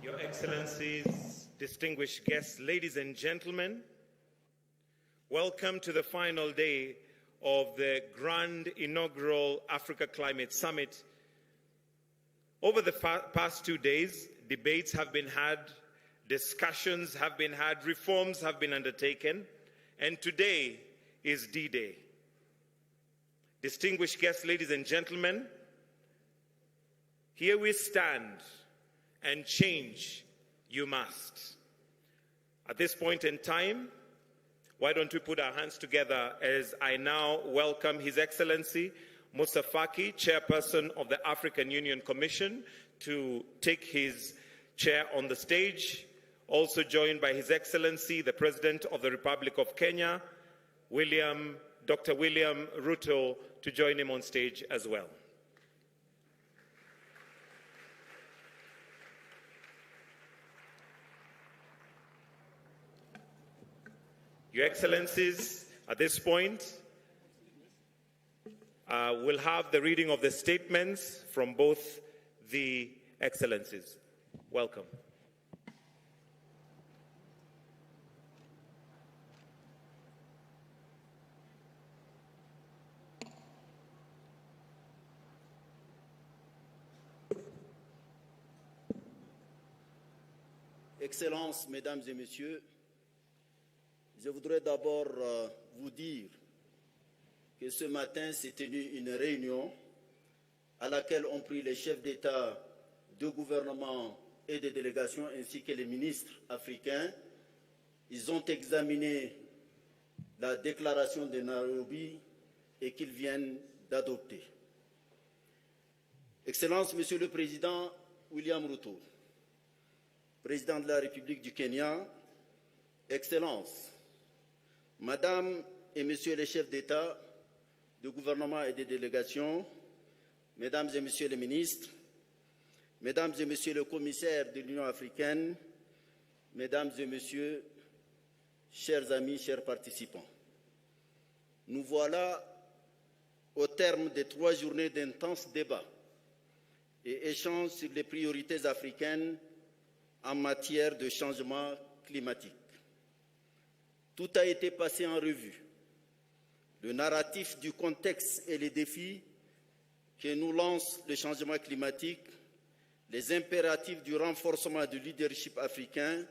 Your Excellencies, distinguished guests, ladies and gentlemen, welcome to the final day of the grand inaugural Africa Climate Summit. Over the past 2 days, debates have been had, discussions have been had, reforms have been undertaken, and today is D-Day. Distinguished guests, ladies and gentlemen, here we stand, and change you must. At this point in time, why don't we put our hands together as I now welcome His Excellency Moussa Faki, Chairperson of the African Union Commission, to take his chair on the stage, also joined by His Excellency, the President of the Republic of Kenya, Dr. William Ruto, to join him on stage as well. Your Excellencies, at this point, we'll have the reading of the statements from both the Excellencies. Welcome. Excellences, Mesdames et Messieurs, je voudrais d'abord vous dire que ce matin s'est tenue une réunion à laquelle ont pris les chefs d'État, de gouvernement et de délégation ainsi que les ministres africains. Ils ont examiné la déclaration de Nairobi et qu'ils viennent d'adopter. Excellences, Monsieur le Président William Ruto, Président de la République du Kenya, Excellences, Madame et Messieurs les chefs d'État, de gouvernement et de délégation, Mesdames et Messieurs les ministres, Mesdames et Messieurs les commissaires de l'Union africaine, Mesdames et Messieurs, chers amis, chers participants. Nous voilà au terme de 3 journées d'intenses débats et échanges sur les priorités africaines en matière de changement climatique. Tout a été passé en revue. Le narratif du contexte et les défis que nous lance le changement climatique, les impératifs du renforcement du leadership africain,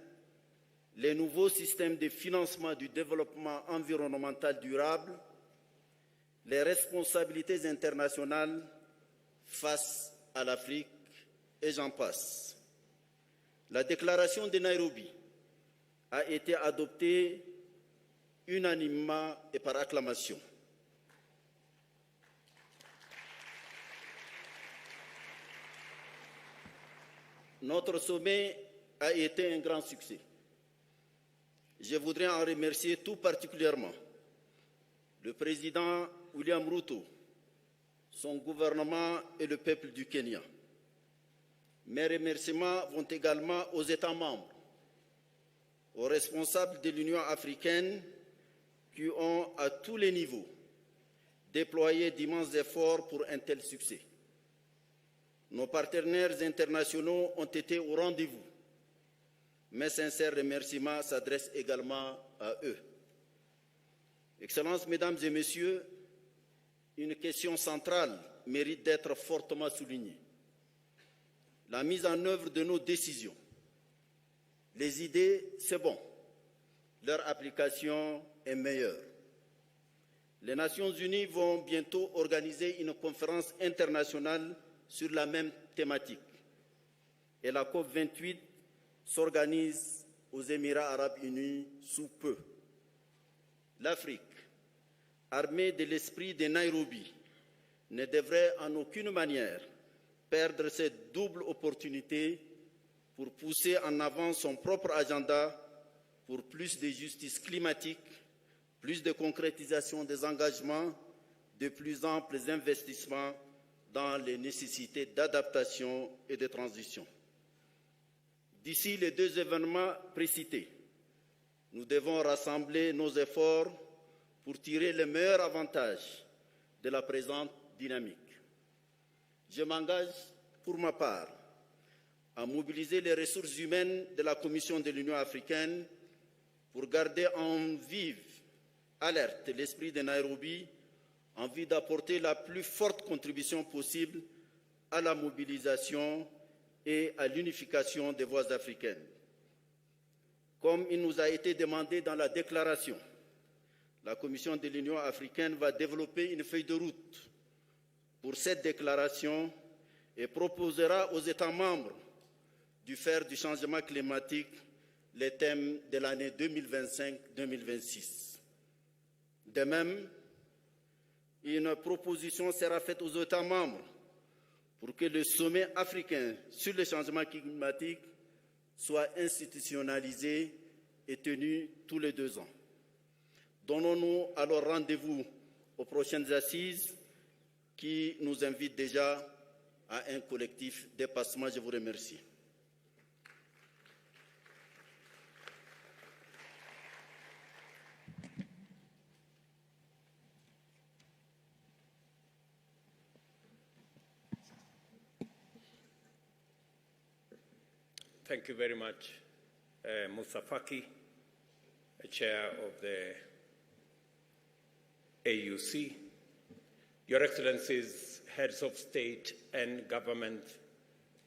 les nouveaux systèmes de financement du développement environnemental durable, les responsabilités internationales face à l'Afrique, et j'en passe. La déclaration de Nairobi a été adoptée unanimement et par acclamation. Notre sommet a été un grand succès. Je voudrais en remercier tout particulièrement le président William Ruto, son gouvernement et le peuple du Kenya. Mes remerciements vont également aux États membres, aux responsables de l'Union africaine qui ont, à tous les niveaux, déployé d'immenses efforts pour un tel succès. Nos partenaires internationaux ont été au rendez-vous. Mes sincères remerciements s'adressent également à eux. Excellences, Mesdames et Messieurs, une question centrale mérite d'être fortement soulignée. La mise en œuvre de nos décisions. Les idées, c'est bon. Leur application est meilleure. Les Nations Unies vont bientôt organiser une conférence internationale sur la même thématique. Et la COP28 s'organise aux Émirats arabes unis sous peu. L'Afrique, armée de l'esprit de Nairobi, ne devrait en aucune manière perdre cette double opportunité pour pousser en avant son propre agenda pour plus de justice climatique, plus de concrétisation des engagements, de plus amples investissements dans les nécessités d'adaptation et de transition. D'ici les 2 événements précités, nous devons rassembler nos efforts pour tirer le meilleur avantage de la présente dynamique. Je m'engage pour ma part à mobiliser les ressources humaines de la Commission de l'Union africaine pour garder en vive alerte l'esprit de Nairobi en vue d'apporter la plus forte contribution possible à la mobilisation et à l'unification des voix africaines. Comme il nous a été demandé dans la déclaration, la Commission de l'Union africaine va développer une feuille de route pour cette déclaration et proposera aux États membres du faire du changement climatique les thèmes de l'année 2025-2026. De même, une proposition sera faite aux États membres pour que le sommet africain sur le changement climatique soit institutionnalisé et tenu tous les 2 ans. Donnons-nous alors rendez-vous aux prochaines assises qui nous invitent déjà à un collectif dépassement. Je vous remercie. Thank you very much, Musa Faki, Chair of the AUC, Your Excellencies, Heads of State and Government,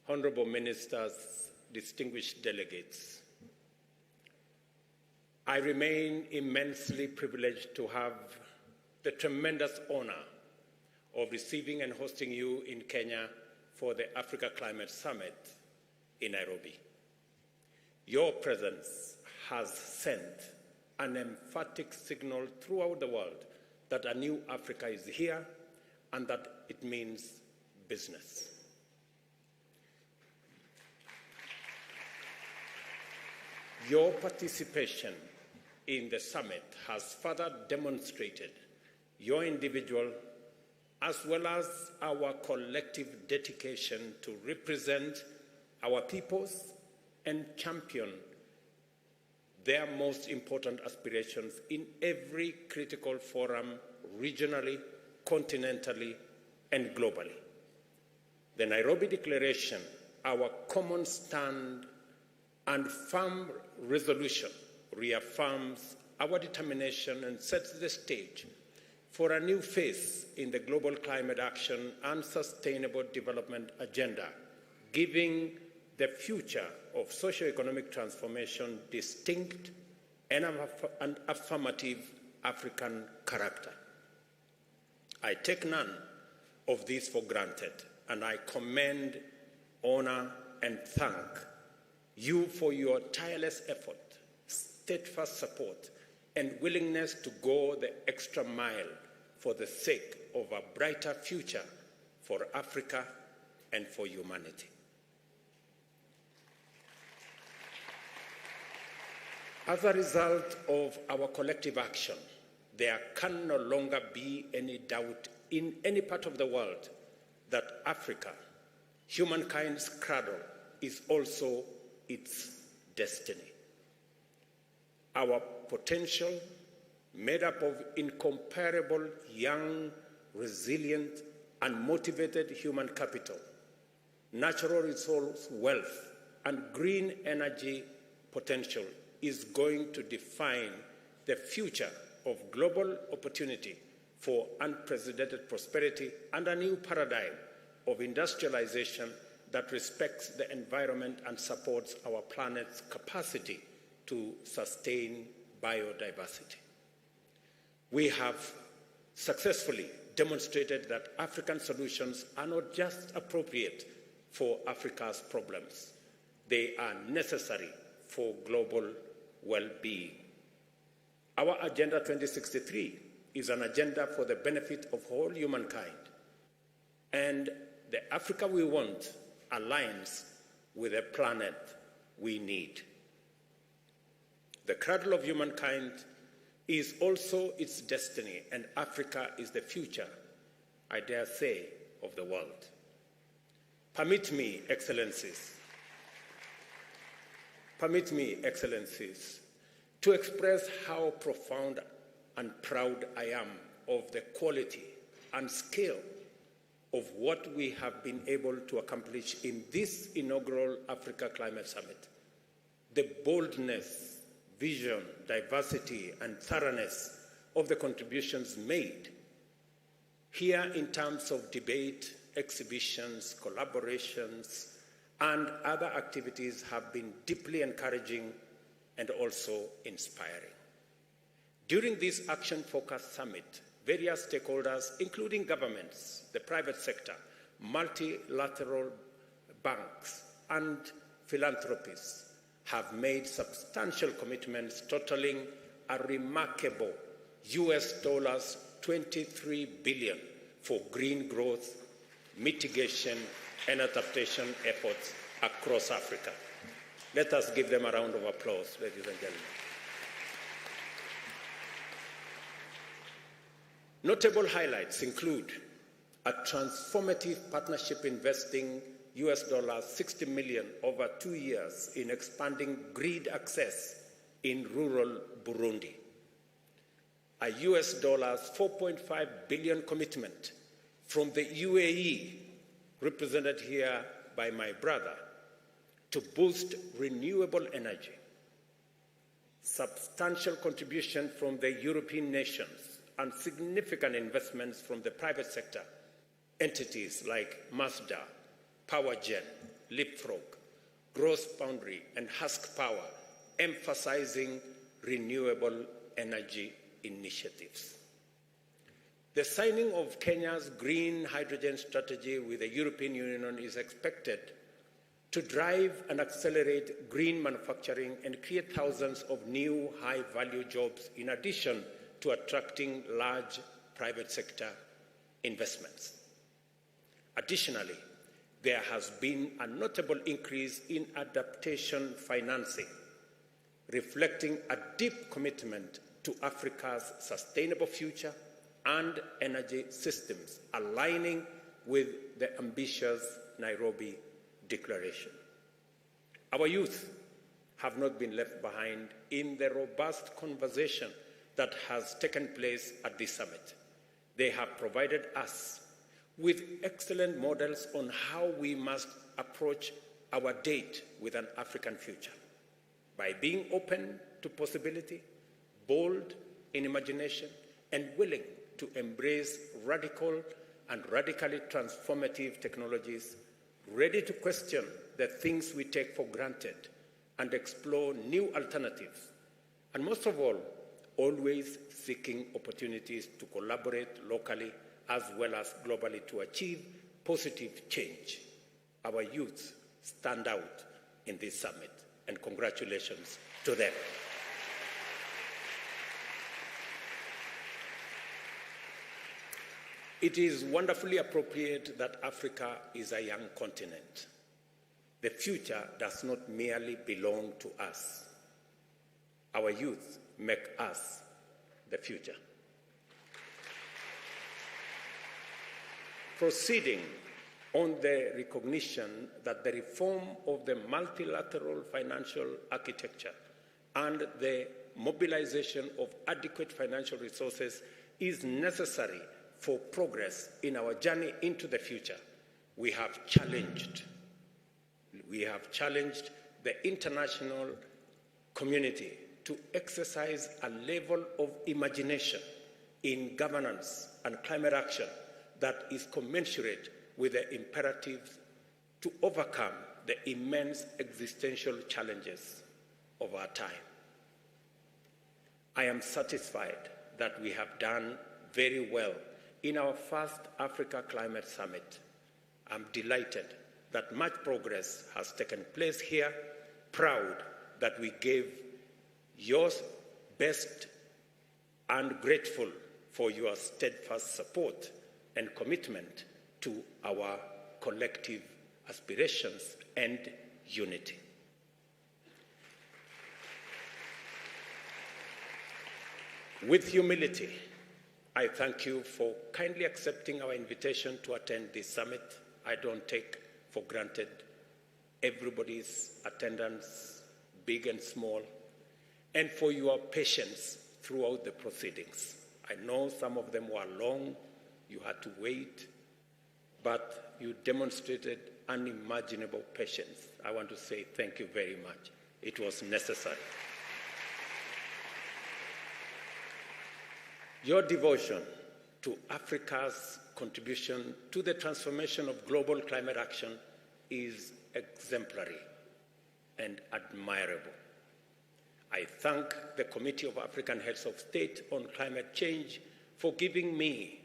Honorable Ministers, distinguished delegates. I remain immensely privileged to have the tremendous honor of receiving and hosting you in Kenya for the Africa Climate Summit in Nairobi. Your presence has sent an emphatic signal throughout the world that a new Africa is here and that it means business. Your participation in the summit has further demonstrated your individual as well as our collective dedication to represent our peoples and champion their most important aspirations in every critical forum, regionally, continentally, and globally. The Nairobi Declaration, our common stand and firm resolution, reaffirms our determination and sets the stage for a new phase in the global climate action and sustainable development agenda, giving the future of socio-economic transformation distinct and affirmative African character. I take none of this for granted, and I commend, honor, and thank you for your tireless effort, steadfast support, and willingness to go the extra mile for the sake of a brighter future for Africa and for humanity. As a result of our collective action, there can no longer be any doubt in any part of the world that Africa, humankind's cradle, is also its destiny. Our potential, made up of incomparable young, resilient, and motivated human capital, natural resource wealth, and green energy potential, is going to define the future of global opportunity for unprecedented prosperity and a new paradigm of industrialization that respects the environment and supports our planet's capacity to sustain biodiversity. We have successfully demonstrated that African solutions are not just appropriate for Africa's problems, they are necessary for global well-being. Our Agenda 2063 is an agenda for the benefit of all humankind, and the Africa we want aligns with the planet we need. The cradle of humankind is also its destiny, and Africa is the future, I dare say, of the world. Permit me, Excellencies, to express how profound and proud I am of the quality and skill of what we have been able to accomplish in this inaugural Africa Climate Summit. The boldness, vision, diversity, and thoroughness of the contributions made here in terms of debate, exhibitions, collaborations, and other activities have been deeply encouraging and also inspiring. During this action-focused summit, various stakeholders, including governments, the private sector, multilateral banks, and philanthropists, have made substantial commitments totaling a remarkable US $23 billion for green growth, mitigation, and adaptation efforts across Africa. Let us give them a round of applause, ladies and gentlemen. Notable highlights include a transformative partnership investing US $60 million over 2 years in expanding grid access in rural Burundi, a US $4.5 billion commitment from the UAE, represented here by my brother, to boost renewable energy, substantial contribution from the European nations, and significant investments from the private sector, entities like Mazda, PowerGen, Leapfrog, Gross Boundary, and Husk Power, emphasizing renewable energy initiatives. The signing of Kenya's green hydrogen strategy with the European Union is expected to drive and accelerate green manufacturing and create thousands of new high-value jobs in addition to attracting large private sector investments. Additionally, there has been a notable increase in adaptation financing, reflecting a deep commitment to Africa's sustainable future and energy systems, aligning with the ambitious Nairobi Declaration. Our youth have not been left behind in the robust conversation that has taken place at this summit. They have provided us with excellent models on how we must approach our date with an African future, by being open to possibility, bold in imagination, and willing to embrace radical and radically transformative technologies, ready to question the things we take for granted and explore new alternatives, and most of all, always seeking opportunities to collaborate locally as well as globally to achieve positive change. Our youth stand out in this summit, and congratulations to them. It is wonderfully appropriate that Africa is a young continent. The future does not merely belong to us. Our youth make us the future. Proceeding on the recognition that the reform of the multilateral financial architecture and the mobilization of adequate financial resources is necessary for progress in our journey into the future, we have challenged the international community to exercise a level of imagination in governance and climate action that is commensurate with the imperatives to overcome the immense existential challenges of our time. I am satisfied that we have done very well in our first Africa Climate Summit. I'm delighted that much progress has taken place here, proud that we gave your best and grateful for your steadfast support and commitment to our collective aspirations and unity. With humility, I thank you for kindly accepting our invitation to attend this summit. I don't take for granted everybody's attendance, big and small, and for your patience throughout the proceedings. I know some of them were long, you had to wait, but you demonstrated unimaginable patience. I want to say thank you very much. It was necessary. Your devotion to Africa's contribution to the transformation of global climate action is exemplary and admirable. I thank the Committee of African Heads of State on Climate Change for giving me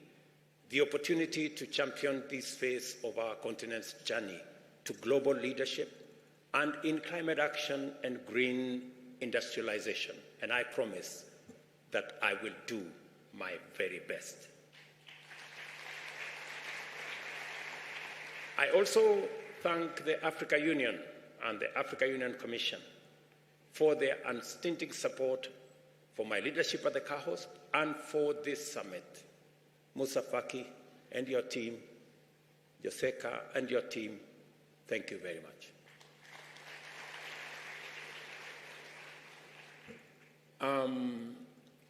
the opportunity to champion this phase of our continent's journey to global leadership and in climate action and green industrialization. And I promise that I will do my very best. I also thank the Africa Union and the Africa Union Commission for their unstinting support for my leadership at the CAHOS and for this summit. Musa Faki and your team, Joseka and your team, thank you very much.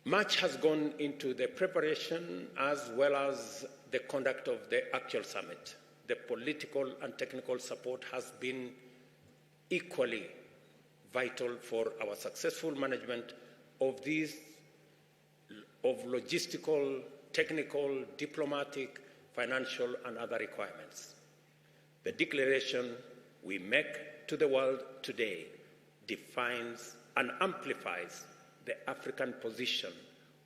Much has gone into the preparation as well as the conduct of the actual summit. The political and technical support has been equally vital for our successful management of logistical, technical, diplomatic, financial, and other requirements. The declaration we make to the world today defines and amplifies the African position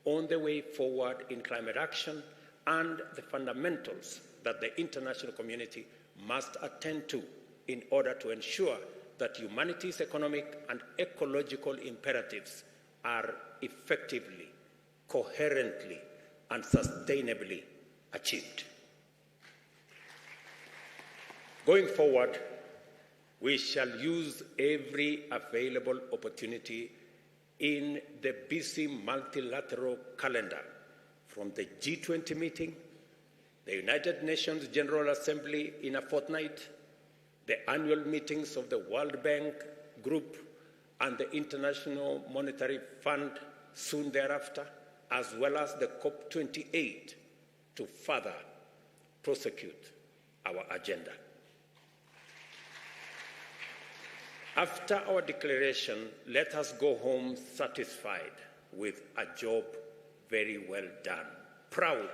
on the way forward in climate action and the fundamentals that the international community must attend to in order to ensure that humanity's economic and ecological imperatives are effectively, coherently, and sustainably achieved. Going forward, we shall use every available opportunity in the busy multilateral calendar, from the G20 meeting, the United Nations General Assembly in a fortnight, the annual meetings of the World Bank Group and the International Monetary Fund soon thereafter, as well as the COP28 to further prosecute our agenda. After our declaration, let us go home satisfied with a job very well done, proud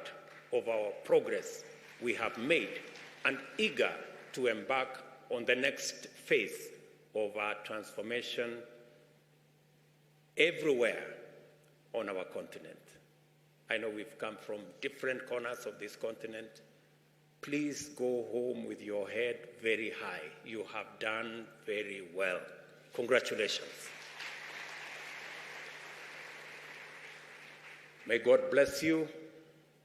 of our progress we have made, and eager to embark on the next phase of our transformation everywhere on our continent. I know we've come from different corners of this continent. Please go home with your head very high. You have done very well. Congratulations. May God bless you.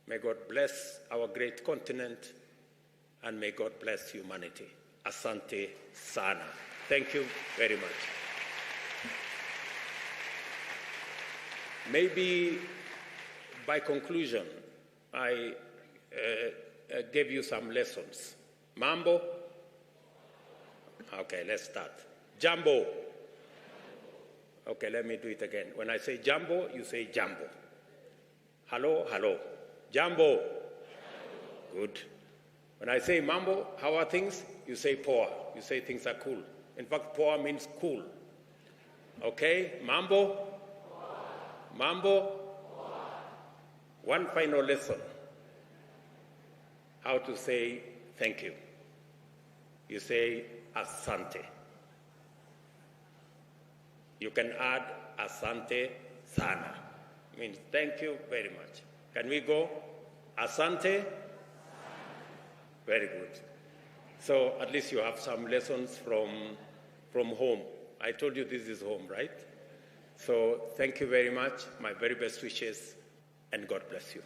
May God bless our great continent. And may God bless humanity. Asante sana. Thank you very much. Maybe by conclusion, I gave you some lessons. Mambo? Okay, let's start. Jambo? Okay, let me do it again. When I say jambo, you say jambo. Hello, hello. Jambo? Good. When I say mambo, how are things? You say poa. You say things are cool. In fact, poa means cool. Okay, mambo? Mambo? One final lesson. How to say thank you. You say asante. You can add asante sana. Means thank you very much. Can we go? Asante? Very good. So at least you have some lessons from home. I told you this is home, right? So thank you very much. My very best wishes, and God bless you.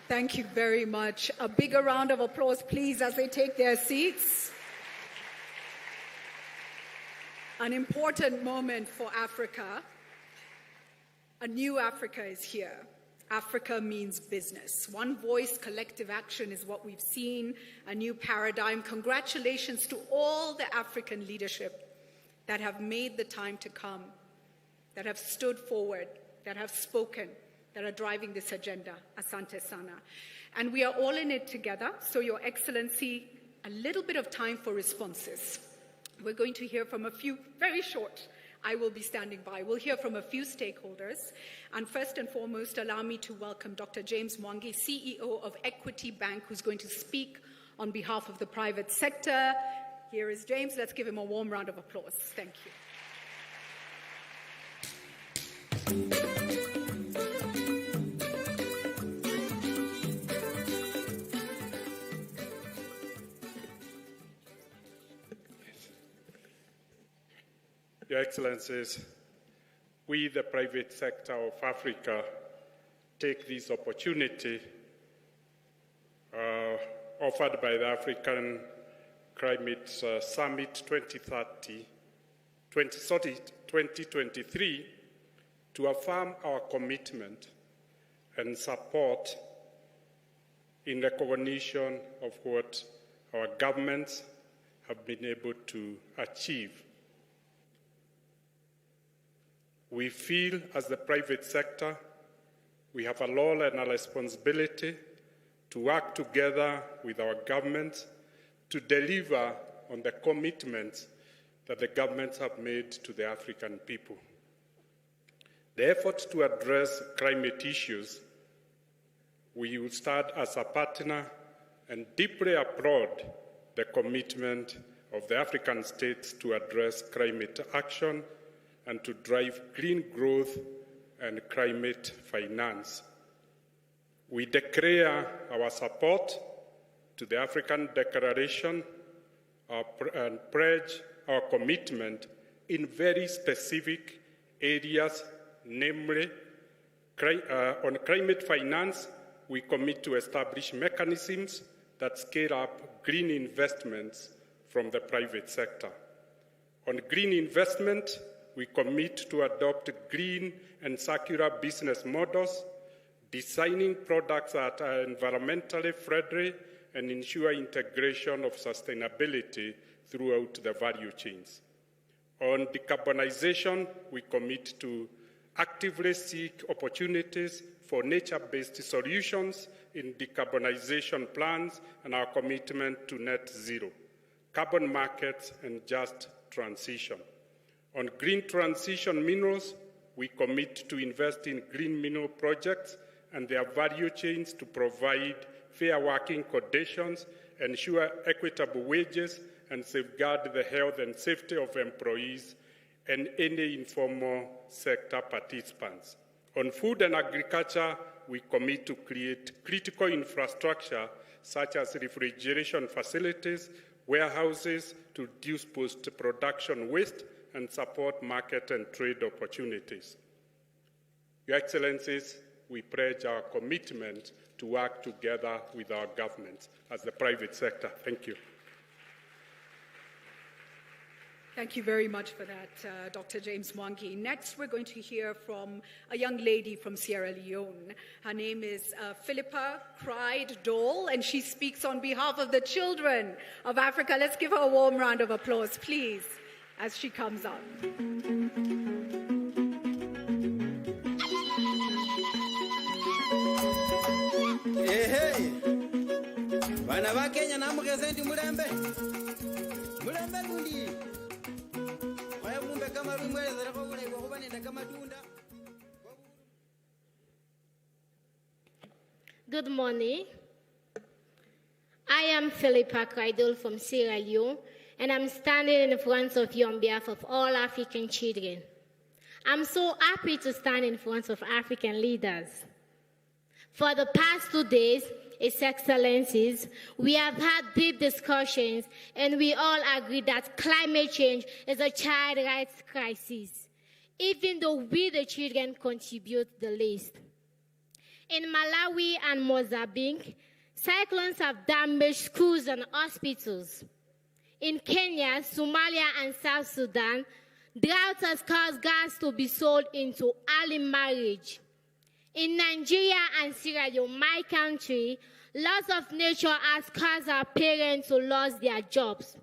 Thank you very much. A bigger round of applause, please, as they take their seats. An important moment for Africa. A new Africa is here. Africa means business. One voice, collective action is what we've seen, a new paradigm. Congratulations to all the African leadership that have made the time to come. that have stood forward, that have spoken, that are driving this agenda. Asante sana. And we are all in it together, so Your Excellency, a little bit of time for responses. We're going to hear from a few, very short. I will be standing by. We'll hear from a few stakeholders. And first and foremost, allow me to welcome Dr. James Mwangi, CEO of Equity Bank, who's going to speak on behalf of the private sector. Here is James. Let's give him a warm round of applause. Thank you. Your Excellencies, we, the private sector of Africa, take this opportunity offered by the African Climate Summit 2023 to affirm our commitment and support in recognition of what our governments have been able to achieve. We feel, as the private sector, we have a role and a responsibility to work together with our governments to deliver on the commitments that the governments have made to the African people. The effort to address climate issues, we will start as a partner and deeply applaud the commitment of the African states to address climate action and to drive green growth and climate finance. We declare our support to the African Declaration and pledge our commitment in very specific areas, namely, on climate finance, we commit to establish mechanisms that scale up green investments from the private sector. On green investment, we commit to adopt green and circular business models, designing products that are environmentally friendly and ensure integration of sustainability throughout the value chains. On decarbonization, we commit to actively seek opportunities for nature-based solutions in decarbonization plans and our commitment to net zero, carbon markets, and just transition. On green transition minerals, we commit to invest in green mineral projects and their value chains to provide fair working conditions, ensure equitable wages, and safeguard the health and safety of employees and any informal sector participants. On food and agriculture, we commit to create critical infrastructure such as refrigeration facilities, warehouses to reduce post-production waste and support market and trade opportunities. Your Excellencies, we pledge our commitment to work together with our governments as the private sector. Thank you. Thank you very much for that, Dr. James Mwangi. Next, we're going to hear from a young lady from Sierra Leone. Her name is Philippa Cried Dole, and she speaks on behalf of the children of Africa. Let's give her a warm round of applause, please, as she comes up. Hey, bana ba Kenya namugezenti mulembe gundi waya kumbe kama rumwelezera ko bule ko banenda kama tunda. Good morning. I am Philippa Cridle from Sierra Leone, and I'm standing in front of you on behalf of all African children. I'm so happy to stand in front of African leaders. For the past 2 days, His Excellencies, we have had deep discussions, and we all agree that climate change is a child rights crisis, even though we, the children, contribute the least. In Malawi and Mozambique, cyclones have damaged schools and hospitals. In Kenya, Somalia, and South Sudan, drought has caused girls to be sold into early marriage. In Nigeria and Sierra Leone, my country, loss of nature has caused our parents to lose their jobs.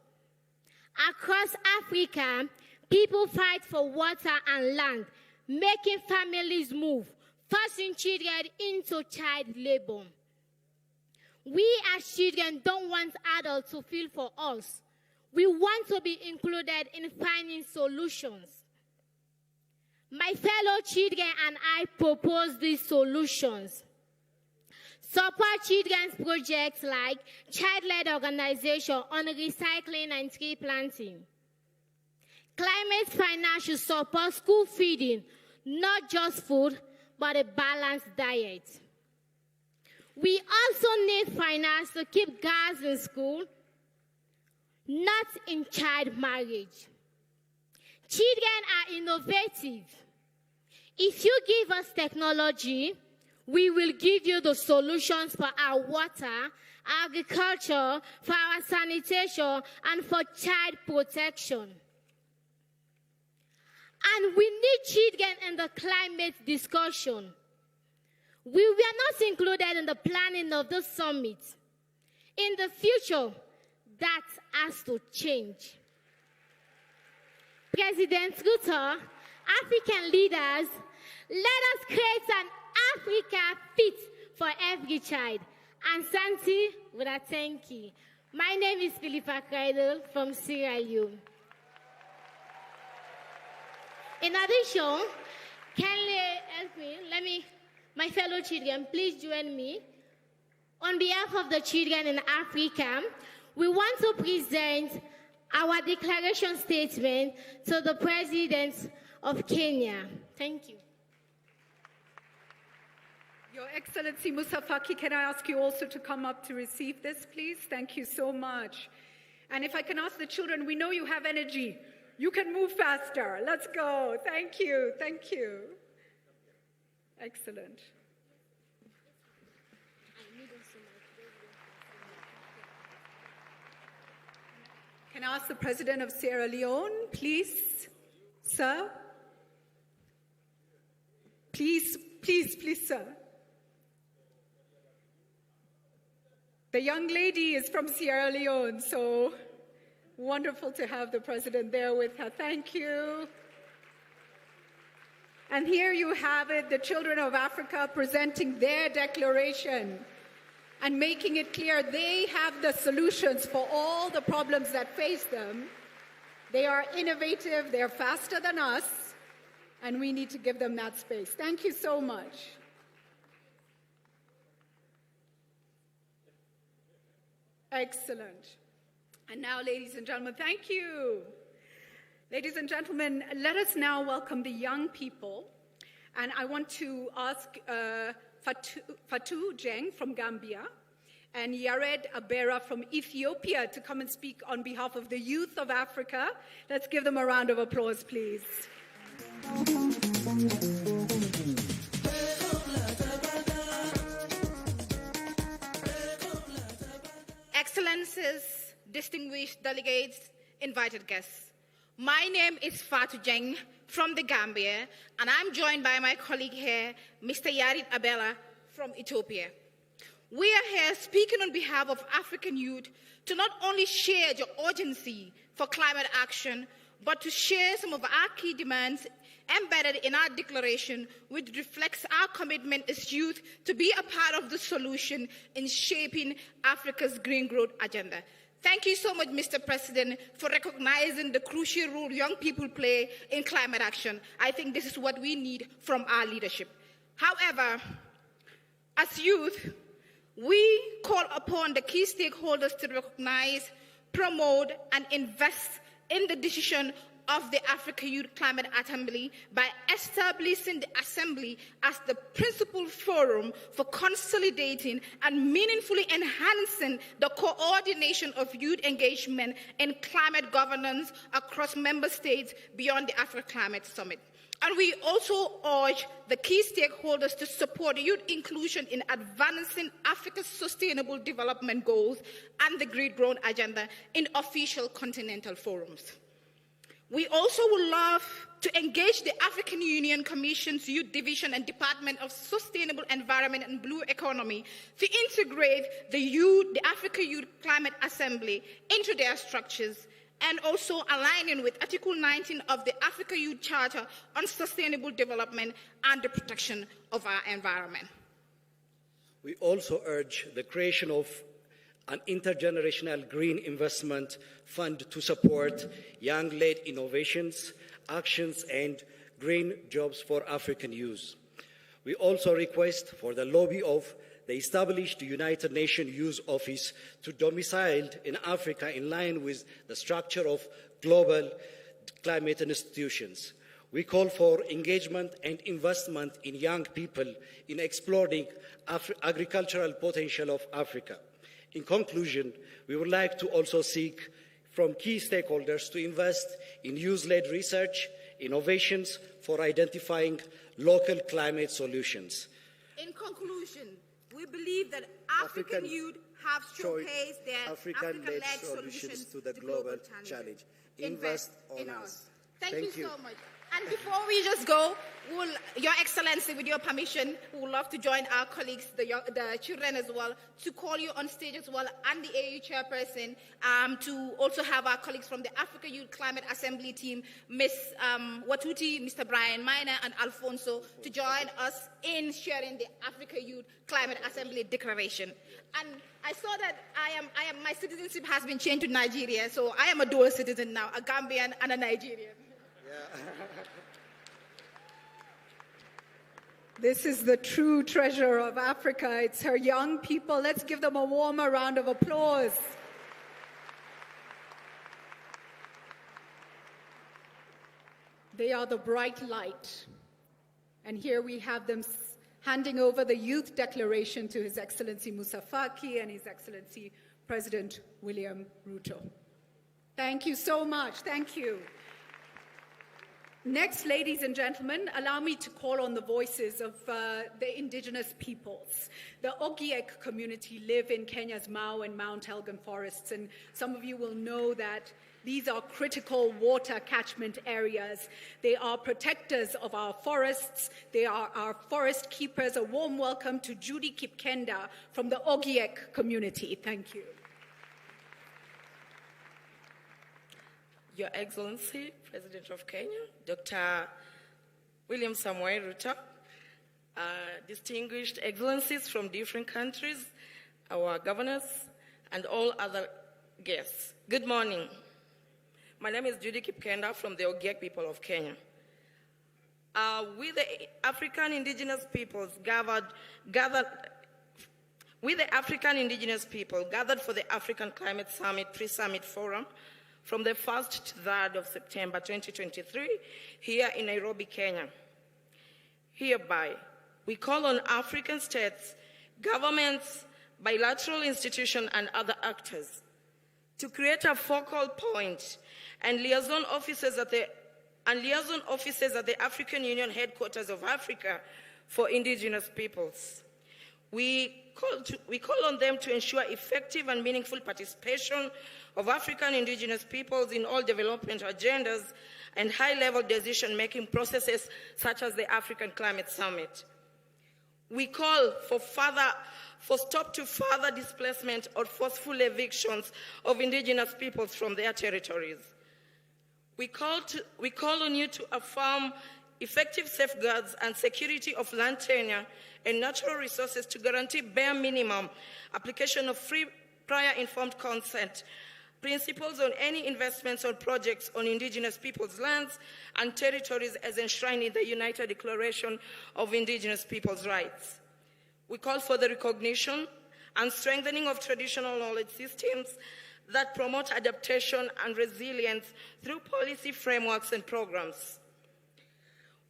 Across Africa, people fight for water and land, making families move, forcing children into child labor. We as children don't want adults to feel for us. We want to be included in finding solutions. My fellow children and I propose these solutions. Support children's projects like child-led organization on recycling and tree planting. Climate finance should support school feeding, not just food, but a balanced diet. We also need finance to keep girls in school, not in child marriage. Children are innovative. If you give us technology, we will give you the solutions for our water, agriculture, for our sanitation, and for child protection. And we need children in the climate discussion. We were not included in the planning of the summit. In the future, that has to change. President Ruto, African leaders, let us create an Africa fit for every child. And Santi Wuratenki. My name is Philippa Kreidel from Sierra Leone. In addition, can you help me? My fellow children, please join me. On behalf of the children in Africa, we want to present our declaration statement to the President of Kenya. Thank you. Your Excellency Musa Faki, can I ask you also to come up to receive this, please? Thank you so much. And if I can ask the children, we know you have energy. You can move faster. Let's go. Thank you. Thank you. Excellent. Can I ask the President of Sierra Leone, please? Sir? Please, sir. The young lady is from Sierra Leone, so wonderful to have the President there with her. Thank you. And here you have it, the children of Africa presenting their declaration and making it clear they have the solutions for all the problems that face them. They are innovative, they're faster than us, and we need to give them that space. Thank you so much. Excellent. And now, ladies and gentlemen, thank you. Ladies and gentlemen, let us now welcome the young people. And I want to ask Fatou Jeng from Gambia and Yared Abera from Ethiopia to come and speak on behalf of the youth of Africa. Let's give them a round of applause, please. Excellencies, distinguished delegates, invited guests. My name is Fatou Jeng from the Gambia, and I'm joined by my colleague here, Mr. Yarid Abela from Ethiopia. We are here speaking on behalf of African youth to not only share your urgency for climate action, but to share some of our key demands embedded in our declaration, which reflects our commitment as youth to be a part of the solution in shaping Africa's green growth agenda. Thank you so much, Mr. President, for recognizing the crucial role young people play in climate action. I think this is what we need from our leadership. However, as youth, we call upon the key stakeholders to recognize, promote, and invest in the decision of the Africa Youth Climate Assembly by establishing the Assembly as the principal forum for consolidating and meaningfully enhancing the coordination of youth engagement in climate governance across member states beyond the Africa Climate Summit. And we also urge the key stakeholders to support youth inclusion in advancing Africa's sustainable development goals and the Green Growth Agenda in official continental forums. We also would love to engage the African Union Commission's Youth Division and Department of Sustainable Environment and Blue Economy to integrate the Africa Youth Climate Assembly into their structures and also aligning with Article 19 of the Africa Youth Charter on sustainable development and the protection of our environment. We also urge the creation of an intergenerational green investment fund to support young-led innovations, actions, and green jobs for African youth. We also request for the lobby of the established United Nations Youth Office to domicile in Africa in line with the structure of global climate institutions. We call for engagement and investment in young people in exploring agricultural potential of Africa. In conclusion, we would like to also seek from key stakeholders to invest in youth-led research, innovations for identifying local climate solutions. In conclusion, we believe that African youth have showcased their African-led solutions to the global challenge. Invest in us. Thank you so much. And before we just go, Your Excellency, with your permission, we would love to join our colleagues, the children as well, to call you on stage as well, and the AU chairperson, to also have our colleagues from the Africa Youth Climate Assembly team, Ms. Watuti, Mr. Brian Miner, and Alfonso, to join us in sharing the Africa Youth Climate Assembly Declaration. And I saw that my citizenship has been changed to Nigeria, so I am a dual citizen now, a Gambian and a Nigerian. This is the true treasure of Africa. It's her young people. Let's give them a warmer round of applause. They are the bright light. And here we have them handing over the Youth Declaration to His Excellency Moussa Faki and His Excellency President William Ruto. Thank you so much. Thank you. Next, ladies and gentlemen, allow me to call on the voices of the indigenous peoples. The Ogiek community live in Kenya's Mau and Mount Elgon forests, and some of you will know that these are critical water catchment areas. They are protectors of our forests. They are our forest keepers. A warm welcome to Judy Kipkenda from the Ogiek community. Thank you. Your Excellency, President of Kenya, Dr. William Samoei Ruto, distinguished excellencies from different countries, our governors, and all other guests. Good morning. My name is Judy Kipkenda from the Ogiek people of Kenya. We, the African indigenous peoples, gathered for the African Climate Summit, Pre-Summit Forum, from the 1st to 3rd of September 2023, here in Nairobi, Kenya. Hereby, we call on African states, governments, bilateral institutions, and other actors to create a focal point and liaison offices at the African Union headquarters of Africa for indigenous peoples. We call on them to ensure effective and meaningful participation of African indigenous peoples in all development agendas and high-level decision-making processes such as the African Climate Summit. We call for stop to further displacement or forceful evictions of indigenous peoples from their territories. We call on you to affirm effective safeguards and security of land tenure and natural resources to guarantee bare minimum application of free prior informed consent principles on any investments or projects on indigenous peoples' lands and territories as enshrined in the United Declaration of Indigenous Peoples' Rights. We call for the recognition and strengthening of traditional knowledge systems that promote adaptation and resilience through policy frameworks and programs.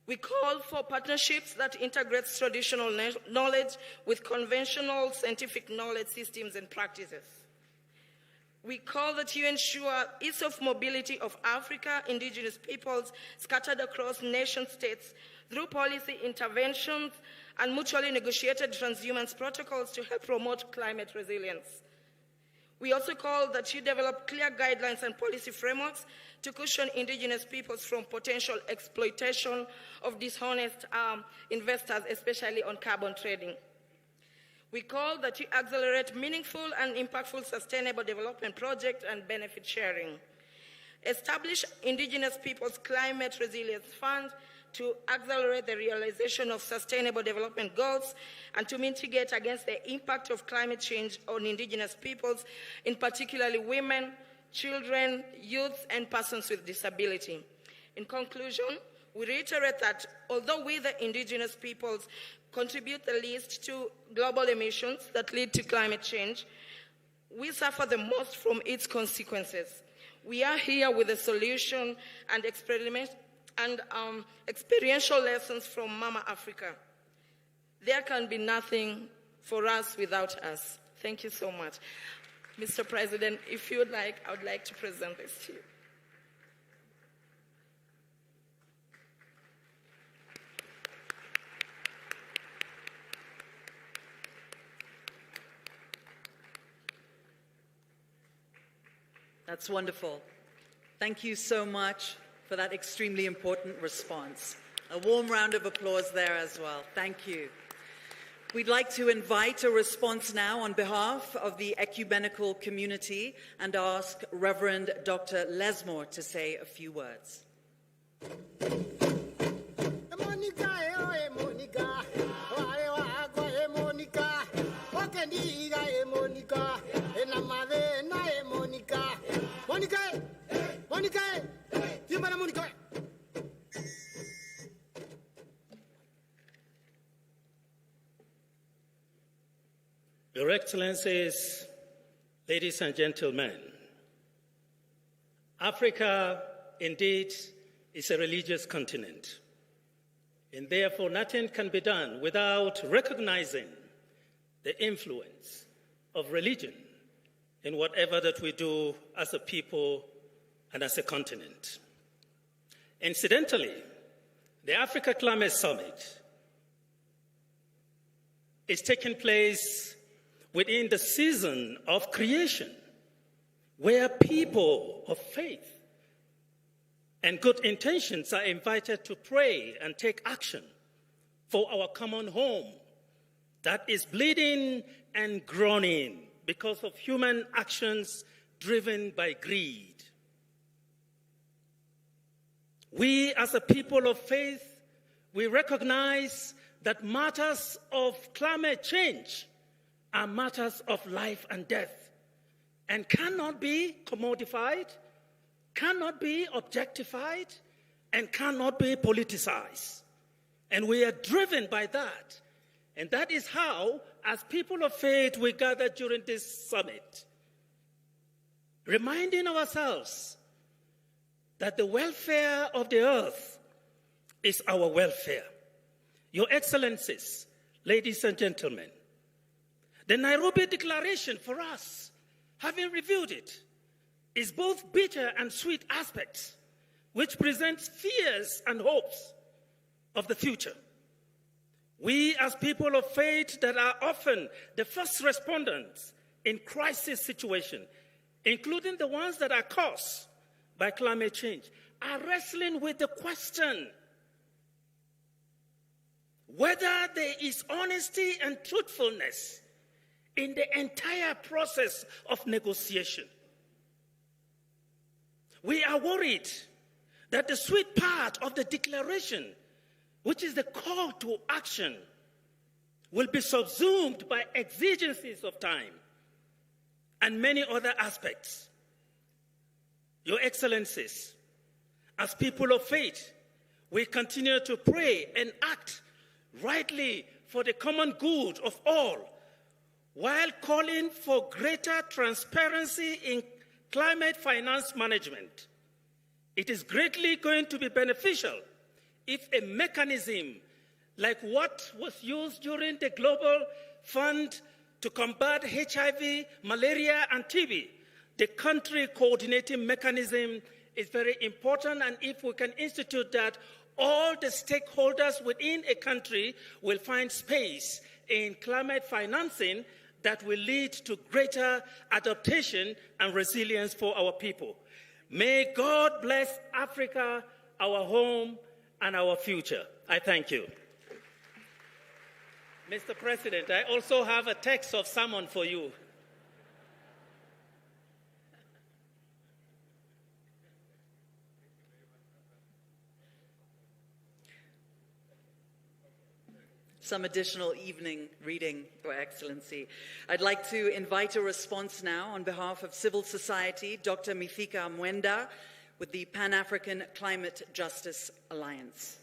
We call for partnerships that integrate traditional knowledge with conventional scientific knowledge systems and practices. We call that you ensure ease of mobility of Africa indigenous peoples scattered across nation states through policy interventions and mutually negotiated transhumance protocols to help promote climate resilience. We also call that you develop clear guidelines and policy frameworks to cushion indigenous peoples from potential exploitation of dishonest investors, especially on carbon trading. We call that you accelerate meaningful and impactful sustainable development projects and benefit sharing. establish Indigenous Peoples Climate Resilience Fund to accelerate the realization of sustainable development goals and to mitigate against the impact of climate change on Indigenous peoples, in particularly women, children, youth, and persons with disability. In conclusion, we reiterate that although we, the Indigenous peoples, contribute the least to global emissions that lead to climate change, we suffer the most from its consequences. We are here with a solution and experiential lessons from Mama Africa. There can be nothing for us without us. Thank you so much. Mr. President, if you would like, I would like to present this to you. That's wonderful. Thank you so much for that extremely important response. A warm round of applause there as well. Thank you. We'd like to invite a response now on behalf of the ecumenical community and ask Reverend Dr. Lesmore to say a few words. Your Excellencies, ladies and gentlemen, Africa indeed is a religious continent, and therefore nothing can be done without recognizing the influence of religion in whatever that we do as a people and as a continent. Incidentally, the Africa Climate Summit is taking place within the season of creation, where people of faith and good intentions are invited to pray and take action for our common home that is bleeding and groaning because of human actions driven by greed. We, as a people of faith, we recognize that matters of climate change are matters of life and death and cannot be commodified, cannot be objectified, and cannot be politicized. And we are driven by that. And that is how, as people of faith, we gather during this summit, reminding ourselves that the welfare of the earth is our welfare. Your Excellencies, ladies and gentlemen, the Nairobi Declaration for us, having reviewed it, is both bitter and sweet aspects, which presents fears and hopes of the future. We, as people of faith that are often the first respondents in crisis situations, including the ones that are caused by climate change, are wrestling with the question whether there is honesty and truthfulness in the entire process of negotiation. We are worried that the sweet part of the declaration, which is the call to action, will be subsumed by exigencies of time and many other aspects. Your Excellencies, as people of faith, we continue to pray and act rightly for the common good of all, while calling for greater transparency in climate finance management. It is greatly going to be beneficial if a mechanism like what was used during the Global Fund to combat HIV, malaria, and TB, the country coordinating mechanism, is very important, and if we can institute that, all the stakeholders within a country will find space in climate financing that will lead to greater adaptation and resilience for our people. May God bless Africa, our home, and our future. I thank you. Mr. President, I also have a text of sermon for you. some additional evening reading, Your Excellency. I'd like to invite a response now on behalf of civil society, Dr. Mithika Mwenda, with the Pan-African Climate Justice Alliance.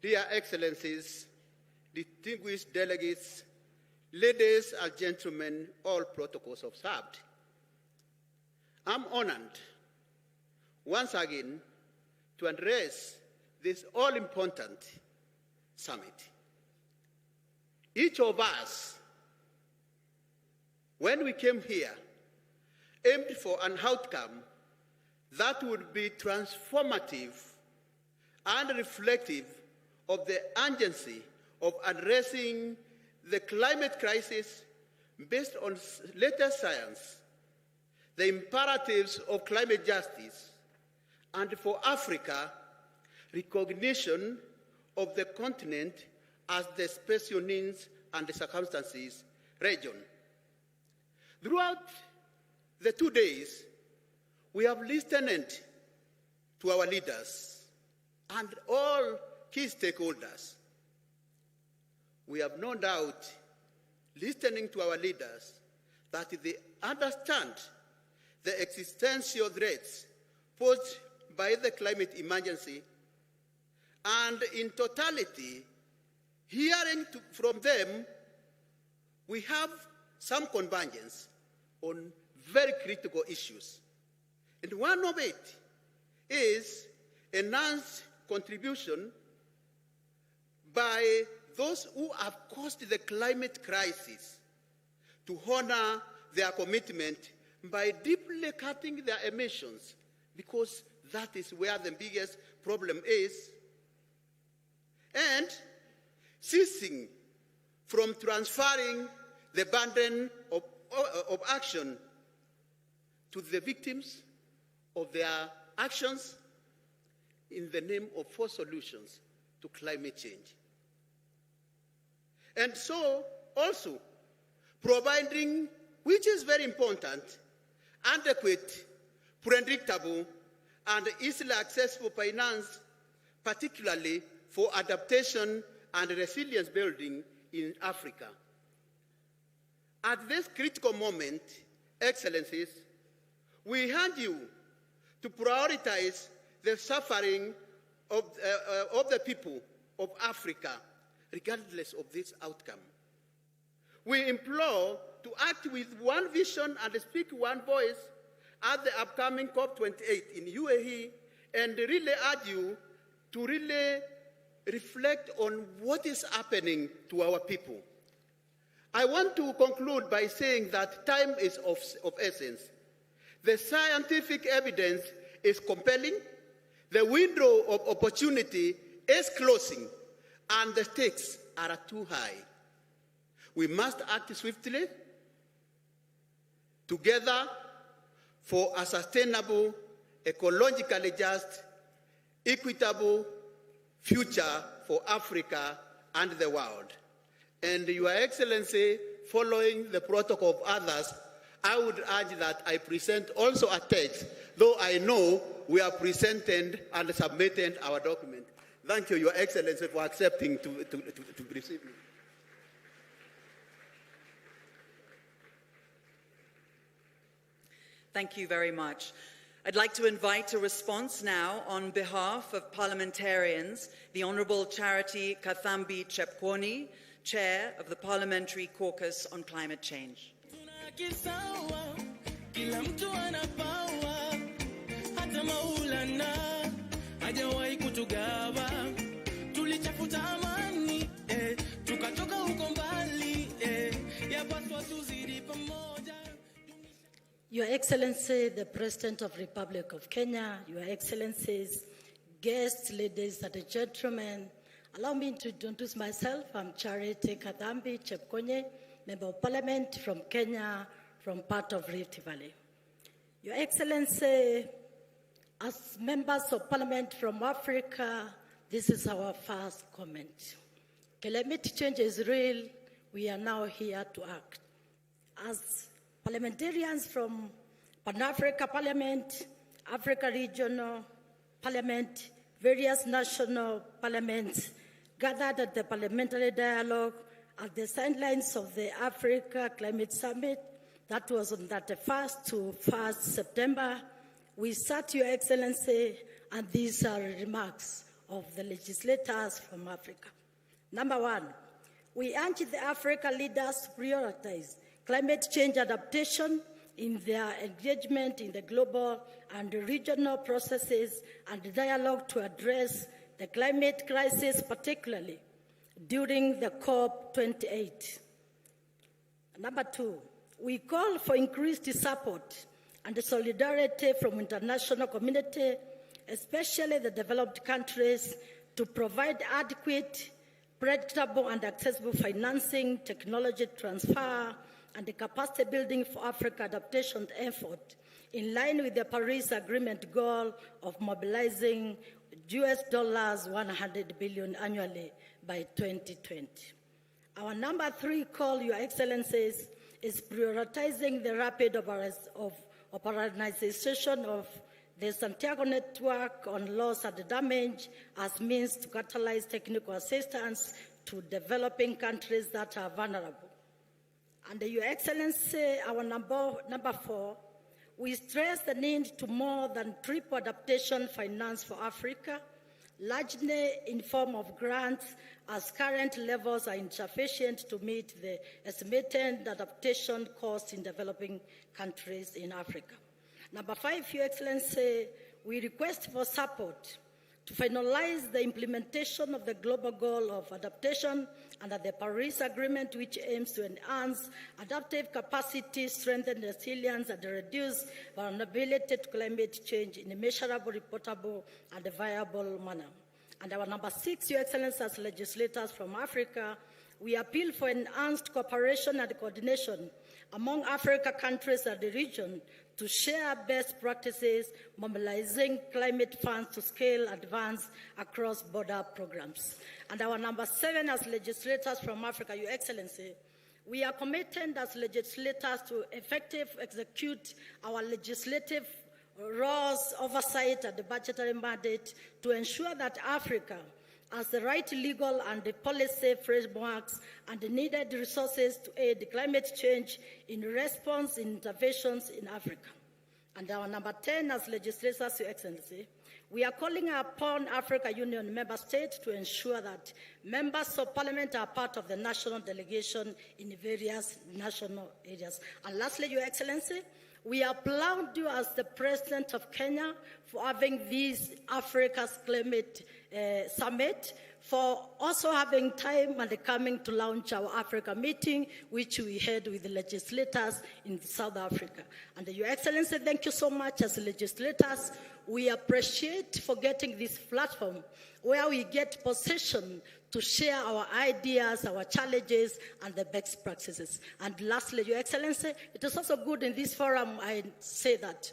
Dear Excellencies, distinguished delegates, ladies and gentlemen, all protocols observed. I'm honored once again to address this all-important summit. Each of us, when we came here, aimed for an outcome that would be transformative and reflective of the urgency of addressing the climate crisis based on latest science, the imperatives of climate justice, and for Africa, recognition of the continent as the special needs and the circumstances region. Throughout the 2 days, we have listened to our leaders and all key stakeholders. We have no doubt, listening to our leaders, that they understand the existential threats posed by the climate emergency, and in totality, hearing from them, we have some convergence on very critical issues. And one of it is enhanced contribution by those who have caused the climate crisis to honor their commitment by deeply cutting their emissions, because that is where the biggest problem is, and ceasing from transferring the burden of action to the victims of their actions in the name of forced solutions to climate change. And so, also, providing, which is very important, adequate, predictable, and easily accessible finance, particularly for adaptation and resilience building in Africa. At this critical moment, Excellencies, we urge you to prioritize the suffering of the people of Africa, regardless of this outcome. We implore to act with one vision and speak one voice at the upcoming COP28 in UAE, and really urge you to really reflect on what is happening to our people. I want to conclude by saying that time is of essence. The scientific evidence is compelling, the window of opportunity is closing, and the stakes are too high. We must act swiftly, together, for a sustainable, ecologically just, equitable future for Africa and the world. And Your Excellency, following the protocol of others, I would urge that I present also a text, though I know we are presented and submitted our document. Thank you, Your Excellency, for accepting to receive me. Thank you very much. I'd like to invite a response now on behalf of parliamentarians, the Honourable Charity Kathambi Chepkwony, Chair of the Parliamentary Caucus on Climate Change. Your Excellency, the President of the Republic of Kenya, Your Excellencies, guests, ladies and gentlemen, allow me to introduce myself. I'm Charity Kathambi Chepkwony, Member of Parliament from Kenya, from part of Rift Valley. Your Excellency, as members of Parliament from Africa, this is our first comment. Climate change is real. we are now here to act. As parliamentarians from Pan-Africa Parliament, Africa Regional Parliament, various national parliaments gathered at the parliamentary dialogue at the sidelines of the Africa Climate Summit that was on 31st to 1st September, we sat, Your Excellency, and these are remarks of the legislators from Africa. Number one, we urge the Africa leaders to prioritize climate change adaptation in their engagement in the global and regional processes and dialogue to address the climate crisis, particularly during the COP28. Number two, we call for increased support and solidarity from international community, especially the developed countries, to provide adequate, predictable, and accessible financing, technology transfer, and the capacity building for Africa adaptation effort, in line with the Paris Agreement goal of mobilizing US dollars 100 billion annually by 2020. Our number three call, Your Excellencies, is prioritizing the rapid operationalization of the Santiago Network on loss and damage as means to catalyze technical assistance to developing countries that are vulnerable. And Your Excellency, our number four, we stress the need to more than triple adaptation finance for Africa, largely in form of grants, as current levels are insufficient to meet the estimated adaptation costs in developing countries in Africa. Number five, Your Excellency, we request for support to finalize the implementation of the global goal of adaptation under the Paris Agreement, which aims to enhance adaptive capacity, strengthen resilience, and reduce vulnerability to climate change in a measurable, reportable, and viable manner. And our number six, Your Excellency, as legislators from Africa, we appeal for enhanced cooperation and coordination among Africa countries and the region to share best practices, mobilizing climate funds to scale advance across border programs. And our number seven, as legislators from Africa, Your Excellency, we are committed as legislators to effectively execute our legislative roles, oversight, and the budgetary mandate to ensure that Africa has the right legal and the policy frameworks and the needed resources to aid climate change in response interventions in Africa. And our number 10, as legislators, Your Excellency, we are calling upon Africa Union member states to ensure that members of parliament are part of the national delegation in various national areas. And lastly, Your Excellency, we applaud you as the President of Kenya for having this Africa's Climate Summit, for also having time and coming to launch our Africa meeting, which we had with the legislators in South Africa. And Your Excellency, thank you so much as legislators. We appreciate for getting this platform where we get possession to share our ideas, our challenges, and the best practices. And lastly, Your Excellency, it is also good in this forum I say that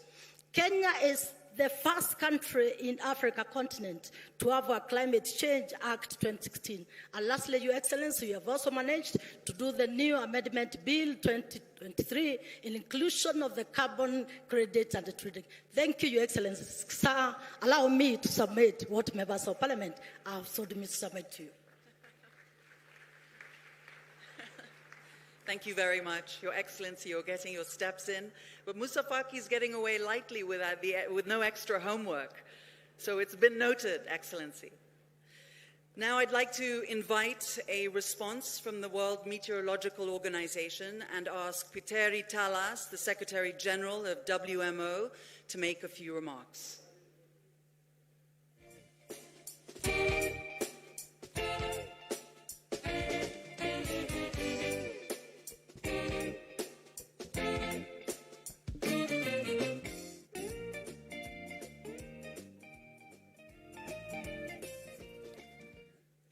Kenya is the first country in Africa continent to have a Climate Change Act 2016. And lastly, Your Excellency, you have also managed to do the new Amendment Bill 2023 in inclusion of the carbon credits and the trading. Thank you, Your Excellency. Sir, allow me to submit what members of Parliament have sought me to submit to you. Thank you very much. Your Excellency, you're getting your steps in. But Musa Faki is getting away lightly with no extra homework. So it's been noted, Excellency. Now I'd like to invite a response from the World Meteorological Organization and ask Plenary Talas, the Secretary General of WMO, to make a few remarks.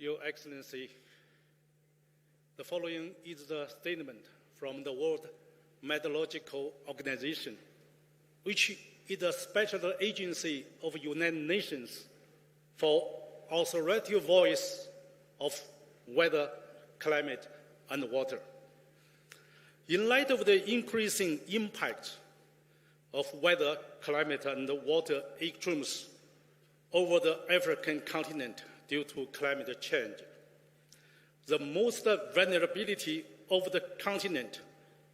Your Excellency, the following is the statement from the World Meteorological Organization, which is a special agency of the United Nations for authoritative voice of weather, climate, and water. In light of the increasing impact of weather, climate, and water extremes over the African continent due to climate change, the most vulnerability of the continent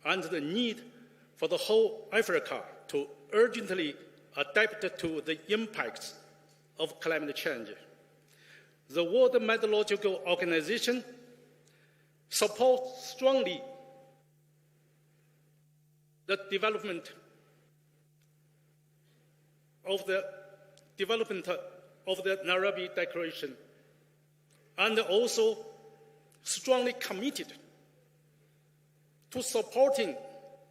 and the need for the whole Africa to urgently adapt to the impacts of climate change. The World Meteorological Organization supports strongly the development of the Nairobi Declaration, and also strongly committed to supporting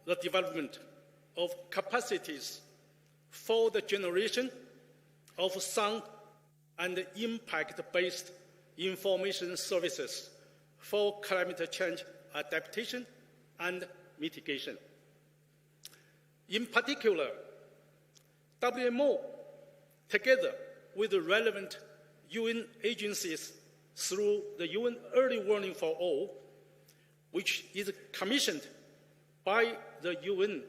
the development of capacities for the generation of sound and impact-based information services for climate change adaptation and mitigation. In particular, WMO, together with the relevant UN agencies through the UN Early Warning for All, which is commissioned by the UN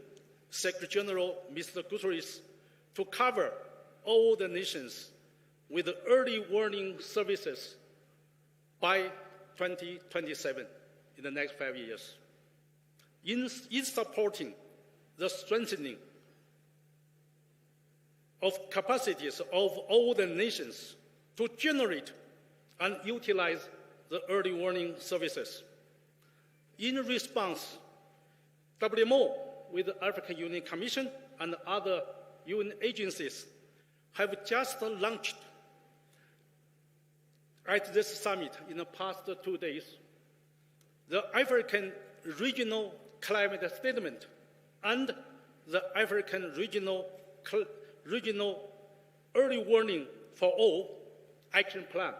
Secretary-General Mr. Guterres to cover all the nations with early warning services by 2027, in the next 5 years. In supporting the strengthening of capacities of all the nations to generate and utilize the early warning services. In response, WMO with the African Union Commission and other UN agencies have just launched at this summit in the past 2 days the African Regional Climate Statement and the African Regional Early Warning for All Action Plan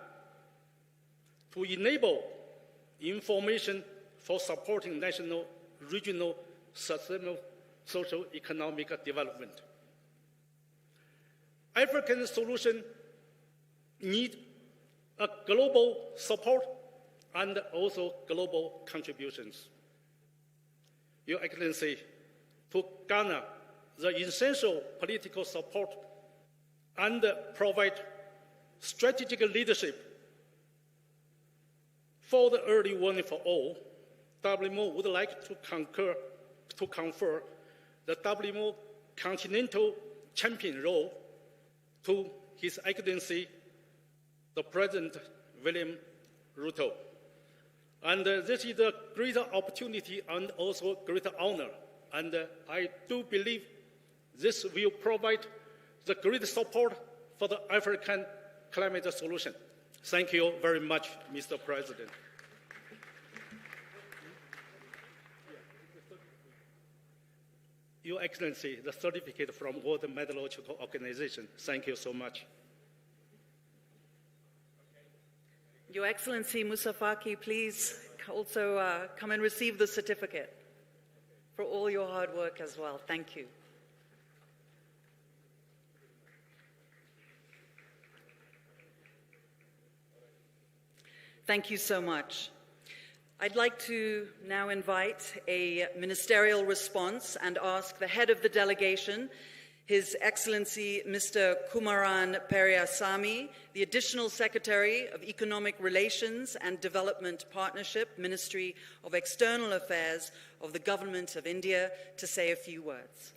to enable information for supporting national, regional, sustainable social-economic development. African solutions need a global support and also global contributions. Your Excellency, to garner the essential political support and provide strategic leadership for the early warning for all, WMO would like to confer the WMO Continental Champion role to His Excellency, the President William Ruto. And this is a great opportunity and also a great honor. And I do believe this will provide the great support for the African climate solution. Thank you very much, Mr. President. Your Excellency, the certificate from World Meteorological Organization. Thank you so much. Your Excellency Moussa Faki, please also come and receive the certificate for all your hard work as well. Thank you. Thank you so much. I'd like to now invite a ministerial response and ask the head of the delegation, His Excellency Mr. Kumaran Periasamy, the Additional Secretary of Economic Relations and Development Partnership, Ministry of External Affairs of the Government of India, to say a few words.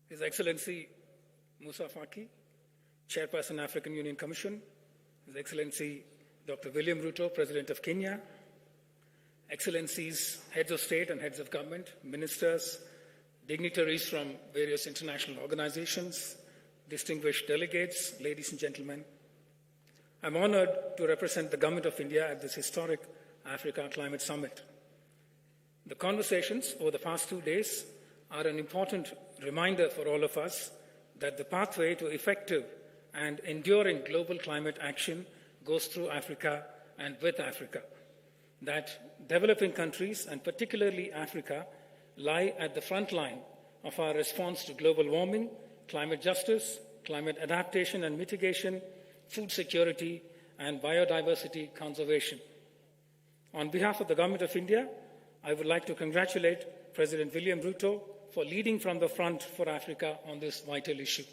His Excellency Moussa Faki, Chairperson, African Union Commission, His Excellency Dr. William Ruto, President of Kenya, Excellencies, Heads of State and Heads of Government, Ministers, dignitaries from various international organizations, distinguished delegates, ladies and gentlemen. I'm honored to represent the Government of India at this historic Africa Climate Summit. The conversations over the past 2 days are an important reminder for all of us that the pathway to effective and enduring global climate action goes through Africa and with Africa. that developing countries, and particularly Africa, lie at the front line of our response to global warming, climate justice, climate adaptation and mitigation, food security, and biodiversity conservation. On behalf of the Government of India, I would like to congratulate President William Ruto for leading from the front for Africa on this vital issue,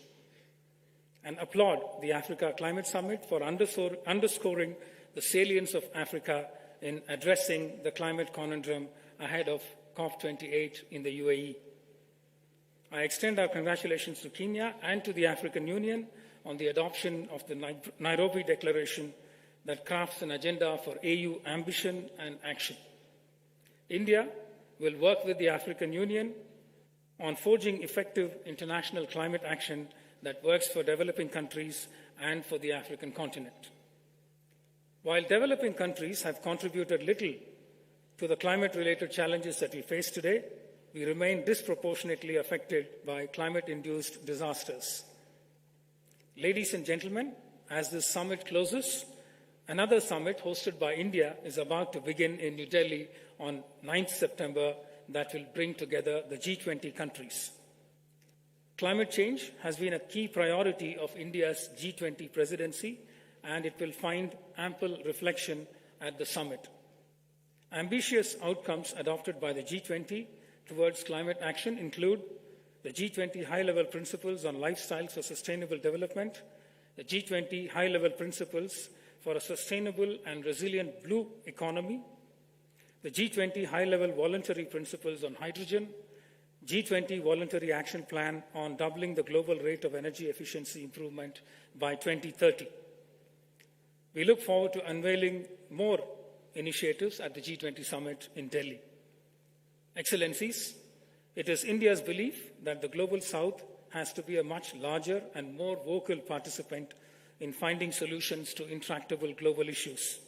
and applaud the Africa Climate Summit for underscoring the salience of Africa in addressing the climate conundrum ahead of COP28 in the UAE. I extend our congratulations to Kenya and to the African Union on the adoption of the Nairobi Declaration that crafts an agenda for AU ambition and action. India will work with the African Union on forging effective international climate action that works for developing countries and for the African continent. While developing countries have contributed little to the climate-related challenges that we face today, we remain disproportionately affected by climate-induced disasters. Ladies and gentlemen, as this summit closes, another summit hosted by India is about to begin in New Delhi on 9th September that will bring together the G20 countries. Climate change has been a key priority of India's G20 presidency, and it will find ample reflection at the summit. Ambitious outcomes adopted by the G20 towards climate action include the G20 high-level principles on lifestyles for sustainable development, the G20 high-level principles for a sustainable and resilient blue economy, the G20 high-level voluntary principles on hydrogen, G20 voluntary action plan on doubling the global rate of energy efficiency improvement by 2030. We look forward to unveiling more initiatives at the G20 summit in Delhi. Excellencies, it is India's belief that the Global South has to be a much larger and more vocal participant in finding solutions to intractable global issues.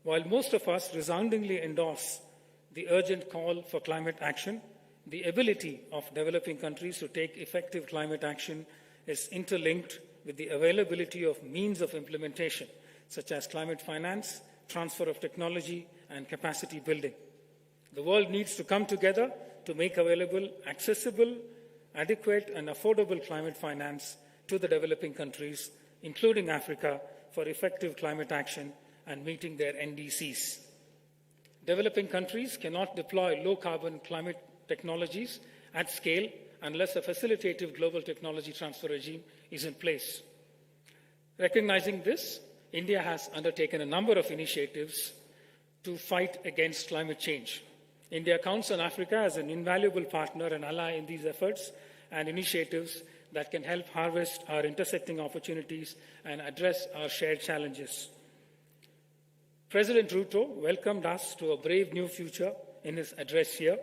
While most of us resoundingly endorse the urgent call for climate action, the ability of developing countries to take effective climate action is interlinked with the availability of means of implementation, such as climate finance, transfer of technology, and capacity building. The world needs to come together to make available accessible, adequate, and affordable climate finance to the developing countries, including Africa, for effective climate action and meeting their NDCs. Developing countries cannot deploy low-carbon climate technologies at scale unless a facilitative global technology transfer regime is in place. Recognizing this, India has undertaken a number of initiatives to fight against climate change. India counts on Africa as an invaluable partner and ally in these efforts and initiatives that can help harvest our intersecting opportunities and address our shared challenges. President Ruto welcomed us to a brave new future in his address here.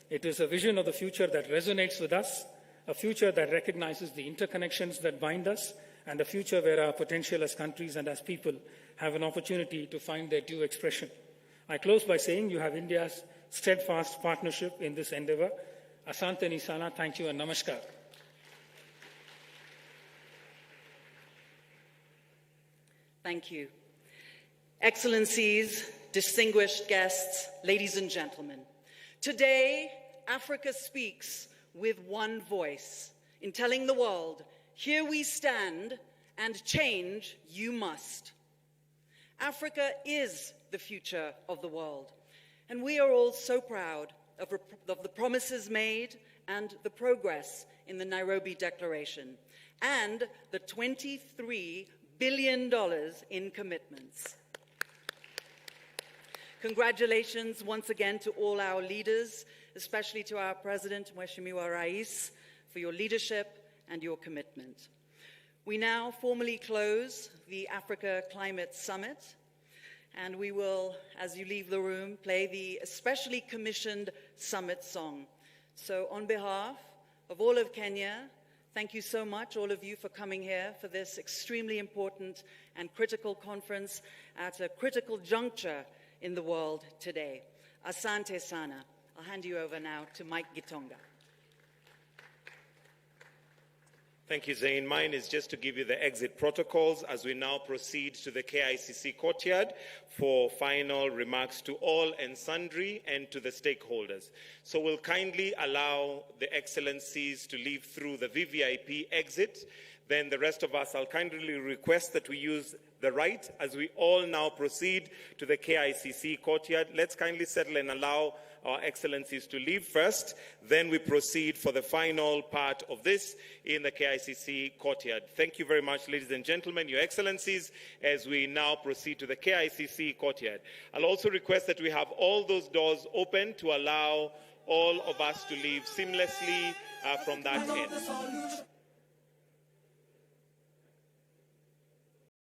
It is a vision of the future that resonates with us, a future that recognizes the interconnections that bind us, and a future where our potential as countries and as people have an opportunity to find their due expression. I close by saying you have India's steadfast partnership in this endeavor. Asante Nisana, thank you and namaskar. Thank you. Excellencies, distinguished guests, ladies and gentlemen, today, Africa speaks with one voice in telling the world, here we stand and change you must. Africa is the future of the world, and we are all so proud of the promises made and the progress in the Nairobi Declaration and the $23 billion in commitments. Congratulations once again to all our leaders, especially to our President, Mheshimiwa Rais, for your leadership and your commitment. We now formally close the Africa Climate Summit, and we will, as you leave the room, play the especially commissioned summit song. So on behalf of all of Kenya, thank you so much, all of you, for coming here for this extremely important and critical conference at a critical juncture in the world today. Asante sana. I'll hand you over now to Mike Gitonga. Thank you, Zain. Mine is just to give you the exit protocols as we now proceed to the KICC courtyard for final remarks to all and sundry and to the stakeholders. So we'll kindly allow the excellencies to leave through the VVIP exit. Then the rest of us, I'll kindly request that we use the right as we all now proceed to the KICC courtyard. Let's kindly settle and allow our excellencies to leave first. Then we proceed for the final part of this in the KICC courtyard. Thank you very much, ladies and gentlemen, your excellencies, as we now proceed to the KICC courtyard. I'll also request that we have all those doors open to allow all of us to leave seamlessly from that end.